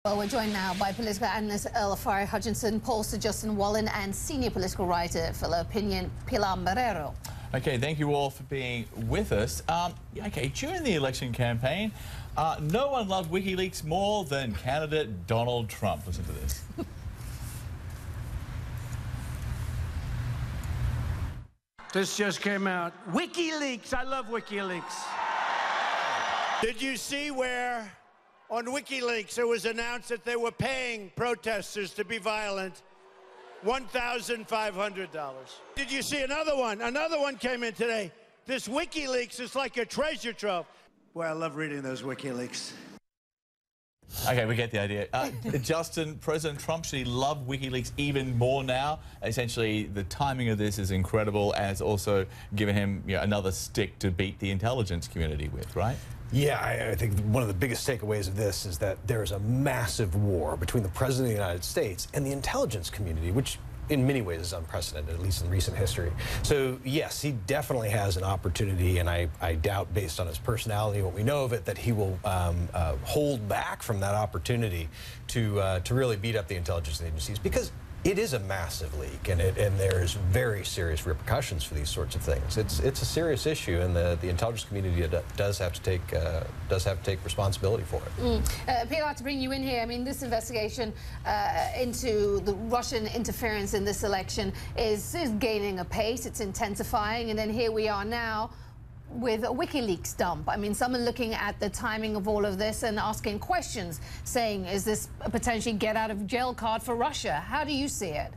Well, we're joined now by political analyst Earl Afari Hutchinson, pollster Justin Wallen, and senior political writer for Opinion, Pilar Marrero. Okay, thank you all for being with us. Okay, during the election campaign, no one loved Wikileaks more than candidate Donald Trump. Listen to this. This just came out. Wikileaks. I love Wikileaks. Did you see where on Wikileaks it was announced that they were paying protesters to be violent $1,500? Did you see another one? Another one came in today. This Wikileaks is like a treasure trove. Boy, I love reading those Wikileaks. Okay, we get the idea. Justin, President Trump, should he love Wikileaks even more now? Essentially, the timing of this is incredible, and it's also given him another stick to beat the intelligence community with, right? Yeah, I think one of the biggest takeaways of this is that there is a massive war between the President of the United States and the intelligence community, which in many ways is unprecedented, at least in recent history. So yes, he definitely has an opportunity, and I doubt, based on his personality and what we know of it, that he will hold back from that opportunity to really beat up the intelligence agencies, because it is a massive leak, and there's very serious repercussions for these sorts of things. It's a serious issue, and the intelligence community does have to take responsibility for it. Pilar, to bring you in here, I mean, this investigation into the Russian interference in this election is gaining a pace. It's intensifying, and then here we are now with a WikiLeaks dump. I mean, someone looking at the timing of all of this and asking questions, saying, is this a potentially get-out-of-jail card for Russia? How do you see it?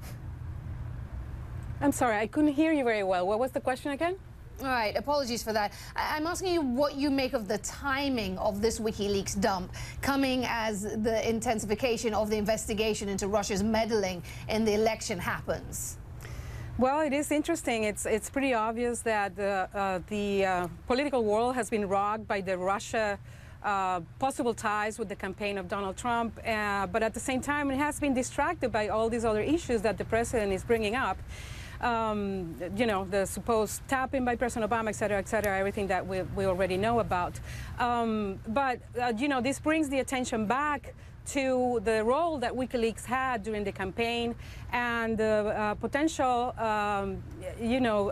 I'm sorry, I couldn't hear you very well. What was the question again? All right, apologies for that. I'm asking you what you make of the timing of this WikiLeaks dump, coming as the intensification of the investigation into Russia's meddling in the election happens. Well, it is interesting. It's pretty obvious that the political world has been rocked by the Russia possible ties with the campaign of Donald Trump, but at the same time it has been distracted by all these other issues that the president is bringing up. You know, the supposed tapping by President Obama, et cetera, everything that we already know about. You know, this brings the attention back to the role that WikiLeaks had during the campaign and the potential, you know,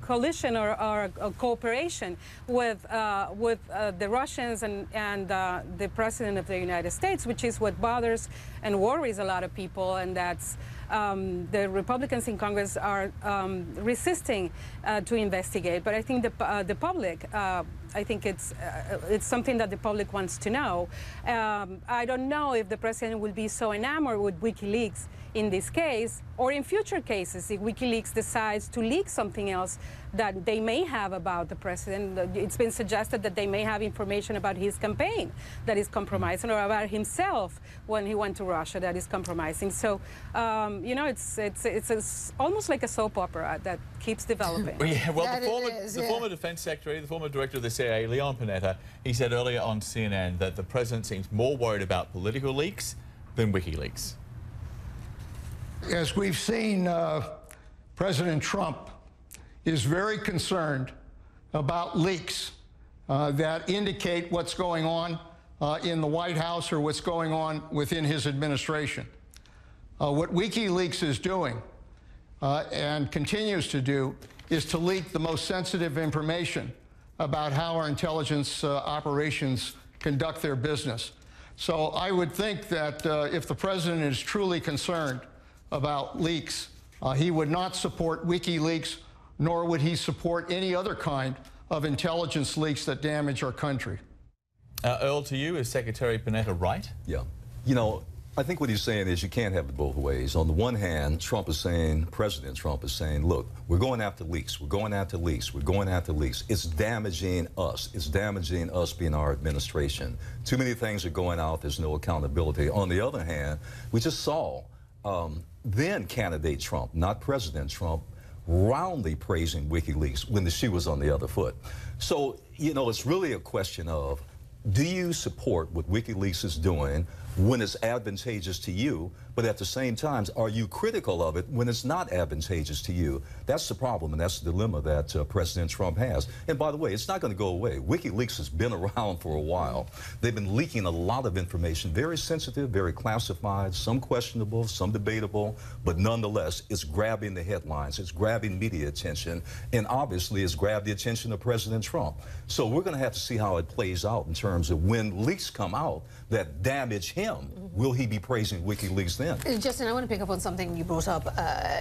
coalition or cooperation with the Russians and the President of the United States, which is what bothers and worries a lot of people, and that's the Republicans in Congress are resisting to investigate. But I think the public, I think it's something that the public wants to know. I don't know if the president will be so enamored with WikiLeaks in this case, or in future cases, if WikiLeaks decides to leak something else that they may have about the president. It's been suggested that they may have information about his campaign that is compromising, or about himself when he went to Russia that is compromising. So, you know, it's almost like a soap opera that keeps developing. Yeah, well, the former defense secretary, the former director of the CIA, Leon Panetta, he said earlier on CNN that the president seems more worried about political leaks than WikiLeaks. As we've seen, President Trump is very concerned about leaks that indicate what's going on in the White House or what's going on within his administration. What WikiLeaks is doing and continues to do is to leak the most sensitive information about how our intelligence operations conduct their business. So I would think that if the president is truly concerned about leaks, he would not support WikiLeaks, nor would he support any other kind of intelligence leaks that damage our country. Earl, to you, is Secretary Panetta right? Yeah. You know, I think what he's saying is you can't have it both ways. On the one hand, Trump is saying, President Trump is saying, look, we're going after leaks, we're going after leaks, we're going after leaks. It's damaging us. It's damaging us being our administration. Too many things are going out, there's no accountability. On the other hand, we just saw then candidate Trump, not President Trump, roundly praising WikiLeaks when the shoe was on the other foot. So, you know, it's really a question of do you support what WikiLeaks is doing when it's advantageous to you, but at the same time, are you critical of it when it's not advantageous to you? That's the problem, and that's the dilemma that President Trump has. And by the way, it's not going to go away. WikiLeaks has been around for a while. They've been leaking a lot of information, very sensitive, very classified, some questionable, some debatable, but nonetheless, it's grabbing the headlines, it's grabbing media attention, and obviously it's grabbed the attention of President Trump. So we're going to have to see how it plays out in terms of when leaks come out that damage him. Will he be praising WikiLeaks then? Justin, I want to pick up on something you brought up.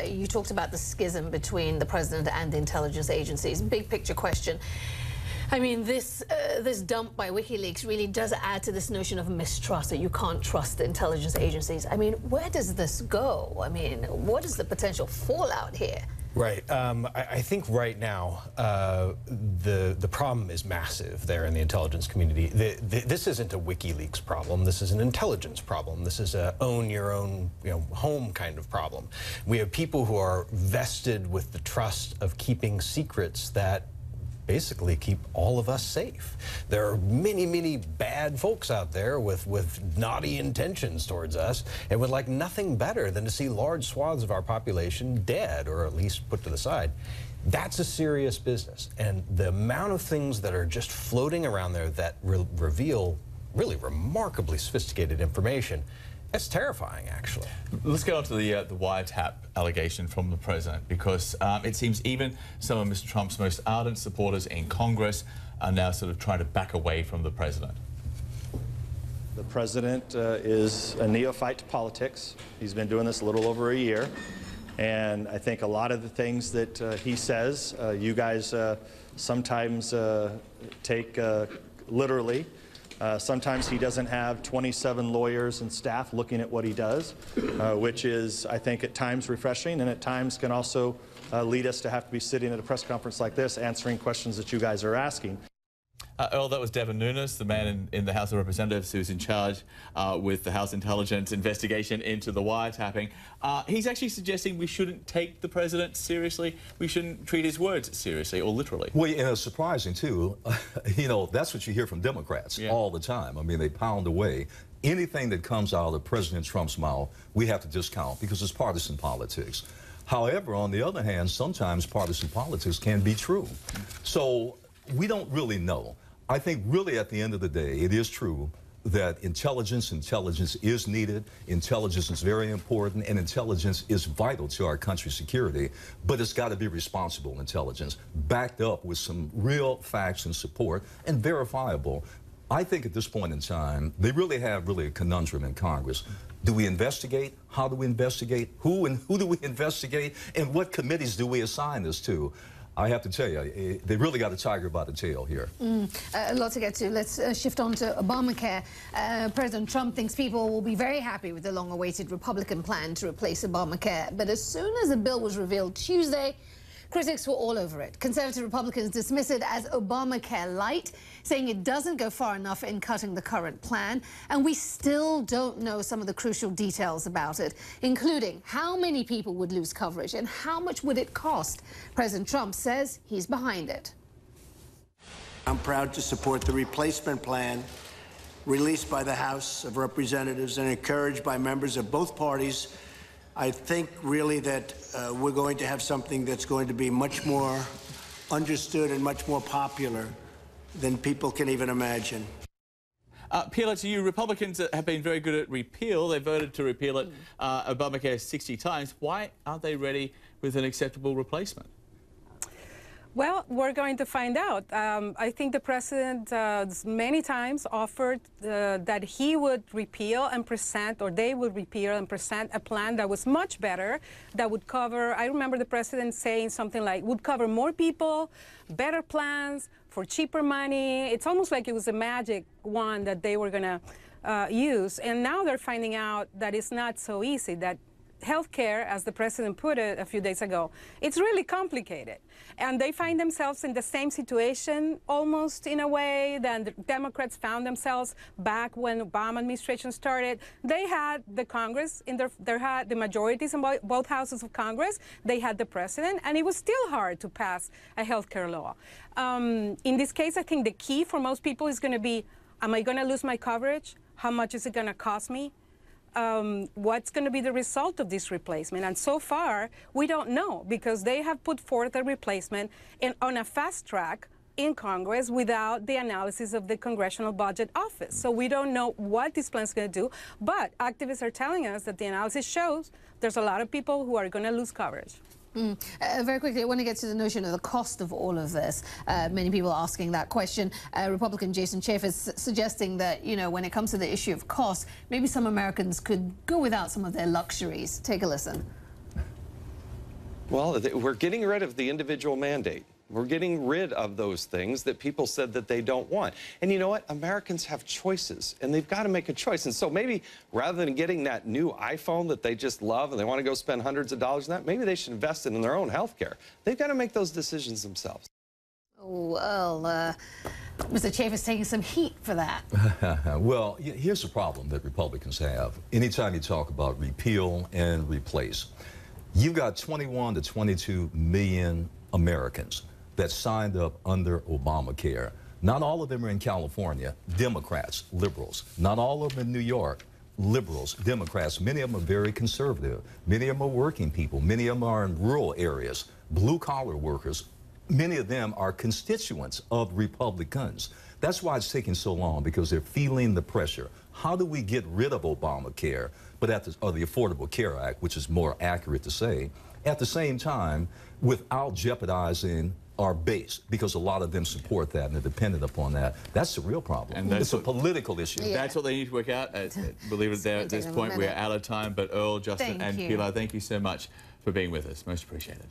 You talked about the schism between the president and the intelligence agencies. Big picture question. I mean, this dump by WikiLeaks really does add to this notion of mistrust, that you can't trust the intelligence agencies. I mean, where does this go? I mean, what is the potential fallout here? Right. I think right now the problem is massive there in the intelligence community. This isn't a WikiLeaks problem. This is an intelligence problem. This is a own your own, home kind of problem. We have people who are vested with the trust of keeping secrets that basically keep all of us safe. There are many, many bad folks out there with naughty intentions towards us and would like nothing better than to see large swaths of our population dead or at least put to the side. That's a serious business. And the amount of things that are just floating around there that reveal really remarkably sophisticated information, it's terrifying, actually. Let's go on to the wiretap allegation from the president, because it seems even some of Mr. Trump's most ardent supporters in Congress are now sort of trying to back away from the president. The president is a neophyte to politics. He's been doing this a little over a year. And I think a lot of the things that he says, you guys sometimes take literally. Sometimes he doesn't have 27 lawyers and staff looking at what he does, which is, I think, at times refreshing, and at times can also lead us to have to be sitting at a press conference like this answering questions that you guys are asking. Earl, that was Devin Nunes, the man in the House of Representatives who's in charge with the House Intelligence investigation into the wiretapping. He's actually suggesting we shouldn't take the president seriously. We shouldn't treat his words seriously or literally. Well, and it's surprising, too. That's what you hear from Democrats all the time. I mean, they pound away. Anything that comes out of President Trump's mouth, we have to discount because it's partisan politics. However, on the other hand, sometimes partisan politics can be true. So we don't really know. I think really at the end of the day, it is true that intelligence is needed, intelligence is very important, and intelligence is vital to our country's security, but it's got to be responsible intelligence, backed up with some real facts and support, and verifiable. I think at this point in time, they really have a conundrum in Congress. Do we investigate? How do we investigate? Who do we investigate? And what committees do we assign this to? I have to tell you, they really got a tiger by the tail here. A lot to get to. Let's shift on to Obamacare. President Trump thinks people will be very happy with the long-awaited Republican plan to replace Obamacare. But as soon as the bill was revealed Tuesday, critics were all over it. Conservative Republicans dismiss it as Obamacare light, saying it doesn't go far enough in cutting the current plan. And we still don't know some of the crucial details about it, including how many people would lose coverage and how much would it cost. President Trump says he's behind it. I'm proud to support the replacement plan released by the House of Representatives and encouraged by members of both parties. I think really that we're going to have something that's going to be much more understood and much more popular than people can even imagine. Pilar, to you, Republicans have been very good at repeal. They voted to repeal it, Obamacare 60 times. Why aren't they ready with an acceptable replacement? Well, we're going to find out. I think the president many times offered that he would repeal and present, or they would repeal and present a plan that was much better, that would cover, I remember the president saying something like, would cover more people, better plans, for cheaper money. It's almost like it was a magic wand that they were going to use. And now they're finding out that it's not so easy, that healthcare, as the president put it a few days ago, it's really complicated. And they find themselves in the same situation, almost in a way, that the Democrats found themselves back when the Obama administration started. They had the Congress, they had the majorities in both houses of Congress. They had the president, and it was still hard to pass a healthcare law. In this case, I think the key for most people is going to be Am I going to lose my coverage? How much is it going to cost me? What's going to be the result of this replacement? And so far, we don't know, because they have put forth a replacement on a fast track in Congress without the analysis of the Congressional Budget Office. So we don't know what this plan is going to do, but activists are telling us that the analysis shows there's a lot of people who are going to lose coverage. Very quickly, I want to get to the notion of the cost of all of this. Many people are asking that question. Republican Jason Chaffetz is suggesting that, you know, when it comes to the issue of cost, maybe some Americans could go without some of their luxuries. Take a listen. Well, we're getting rid of the individual mandate. We're getting rid of those things that people said that they don't want. And you know what? Americans have choices, and they've got to make a choice. And so maybe rather than getting that new iPhone that they just love and they want to go spend hundreds of dollars on that, maybe they should invest it in their own health care. They've got to make those decisions themselves. Well, Mr. Chaffetz taking some heat for that. Well, here's the problem that Republicans have. Anytime you talk about repeal and replace, you've got 21 to 22 million Americans that signed up under Obamacare. Not all of them are in California, Democrats, liberals. Not all of them in New York, liberals, Democrats. Many of them are very conservative. Many of them are working people. Many of them are in rural areas, blue-collar workers. Many of them are constituents of Republicans. That's why it's taking so long, because they're feeling the pressure. How do we get rid of Obamacare, but or the Affordable Care Act, which is more accurate to say, at the same time, without jeopardizing our base, because a lot of them support that and are dependent upon that. That's the real problem. And it's a political issue. Yeah. That's what they need to work out. Believe it, there at this point we're out of time. But Earl, Justin, and Pilar, thank you so much for being with us. Most appreciated.